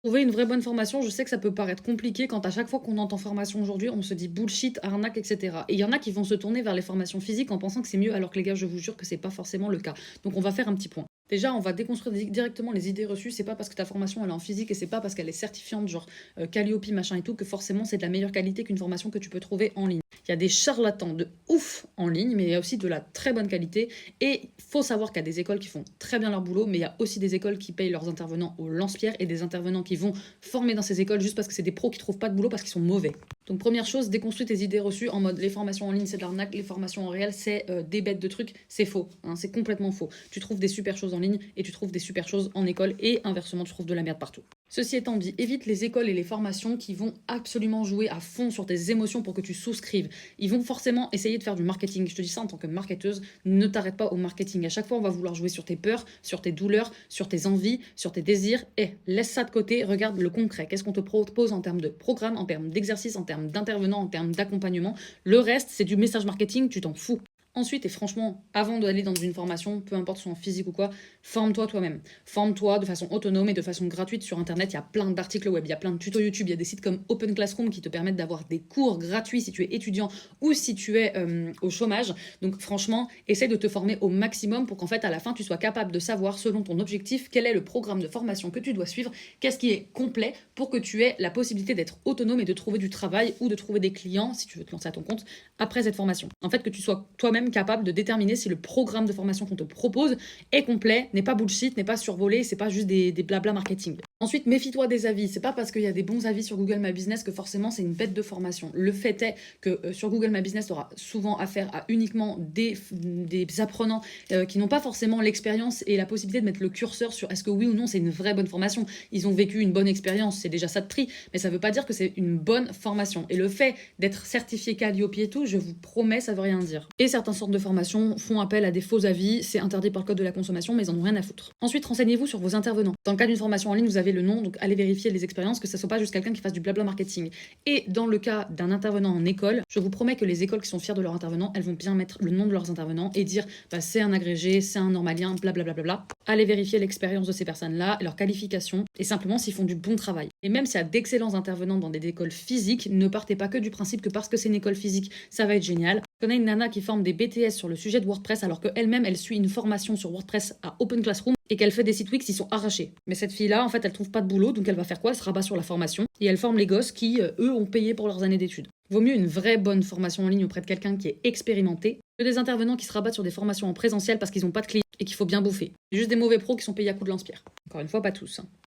Trouver une vraie bonne formation, je sais que ça peut paraître compliqué quand à chaque fois qu'on entend formation aujourd'hui, on se dit bullshit, arnaque, etc. Et il y en a qui vont se tourner vers les formations physiques en pensant que c'est mieux, alors que les gars, je vous jure que c'est pas forcément le cas. Donc on va faire un petit point. Déjà, on va déconstruire directement les idées reçues. C'est pas parce que ta formation elle est en physique et c'est pas parce qu'elle est certifiante, genre Calliope, machin et tout, que forcément c'est de la meilleure qualité qu'une formation que tu peux trouver en ligne. Il y a des charlatans de ouf en ligne, mais il y a aussi de la très bonne qualité. Et il faut savoir qu'il y a des écoles qui font très bien leur boulot, mais il y a aussi des écoles qui payent leurs intervenants au lance-pierre et des intervenants qui vont former dans ces écoles juste parce que c'est des pros qui trouvent pas de boulot parce qu'ils sont mauvais. Donc première chose, déconstruis tes idées reçues en mode les formations en ligne c'est de l'arnaque, les formations en réel c'est des bêtes de trucs, c'est faux, hein, c'est complètement faux. Tu trouves des super choses en ligne et tu trouves des super choses en école et inversement tu trouves de la merde partout. Ceci étant dit, évite les écoles et les formations qui vont absolument jouer à fond sur tes émotions pour que tu souscrives. Ils vont forcément essayer de faire du marketing. Je te dis ça en tant que marketeuse, ne t'arrête pas au marketing. À chaque fois, on va vouloir jouer sur tes peurs, sur tes douleurs, sur tes envies, sur tes désirs. Et laisse ça de côté, regarde le concret. Qu'est-ce qu'on te propose en termes de programme, en termes d'exercice, en termes d'intervenants, en termes d'accompagnement. Le reste, c'est du message marketing, tu t'en fous. Ensuite, et franchement, avant d'aller dans une formation, peu importe soit en physique ou quoi, forme-toi toi-même. Forme-toi de façon autonome et de façon gratuite sur Internet. Il y a plein d'articles web, il y a plein de tutos YouTube, il y a des sites comme Open Classroom qui te permettent d'avoir des cours gratuits si tu es étudiant ou si tu es au chômage. Donc franchement, essaie de te former au maximum pour qu'en fait, à la fin, tu sois capable de savoir, selon ton objectif, quel est le programme de formation que tu dois suivre, qu'est-ce qui est complet pour que tu aies la possibilité d'être autonome et de trouver du travail ou de trouver des clients, si tu veux te lancer à ton compte, après cette formation. En fait, que tu sois toi-même capable de déterminer si le programme de formation qu'on te propose est complet, n'est pas bullshit, n'est pas survolé, c'est pas juste des blabla marketing. Ensuite, méfie-toi des avis. C'est pas parce qu'il y a des bons avis sur Google My Business que forcément c'est une bête de formation. Le fait est que sur Google My Business, tu auras souvent affaire à uniquement des apprenants qui n'ont pas forcément l'expérience et la possibilité de mettre le curseur sur est-ce que oui ou non c'est une vraie bonne formation. Ils ont vécu une bonne expérience, c'est déjà ça de prix, mais ça veut pas dire que c'est une bonne formation. Et le fait d'être certifié Calliope et tout, je vous promets, ça veut rien dire. Et certaines sortes de formations font appel à des faux avis, c'est interdit par le code de la consommation, mais ils en ont rien à foutre. Ensuite, renseignez-vous sur vos intervenants. Dans le cas d'une formation en ligne, vous avez le nom, donc allez vérifier les expériences, que ça soit pas juste quelqu'un qui fasse du blabla marketing. Et dans le cas d'un intervenant en école, je vous promets que les écoles qui sont fières de leurs intervenants, elles vont bien mettre le nom de leurs intervenants et dire bah, c'est un agrégé, c'est un normalien, blablabla. Allez vérifier l'expérience de ces personnes-là, leur qualification, et simplement s'ils font du bon travail. Et même s'il y a d'excellents intervenants dans des écoles physiques, ne partez pas que du principe que parce que c'est une école physique, ça va être génial. Je connais une nana qui forme des BTS sur le sujet de WordPress alors qu'elle-même, elle suit une formation sur WordPress à Open Classroom et qu'elle fait des sites Wix qui sont arrachés. Mais cette fille-là, en fait, elle trouve pas de boulot, donc elle va faire quoi? Elle se rabat sur la formation et elle forme les gosses qui, eux, ont payé pour leurs années d'études. Vaut mieux une vraie bonne formation en ligne auprès de quelqu'un qui est expérimenté que des intervenants qui se rabattent sur des formations en présentiel parce qu'ils n'ont pas de clients et qu'il faut bien bouffer. C'est juste des mauvais pros qui sont payés à coups de lance-pierre. Encore une fois, pas tous, hein.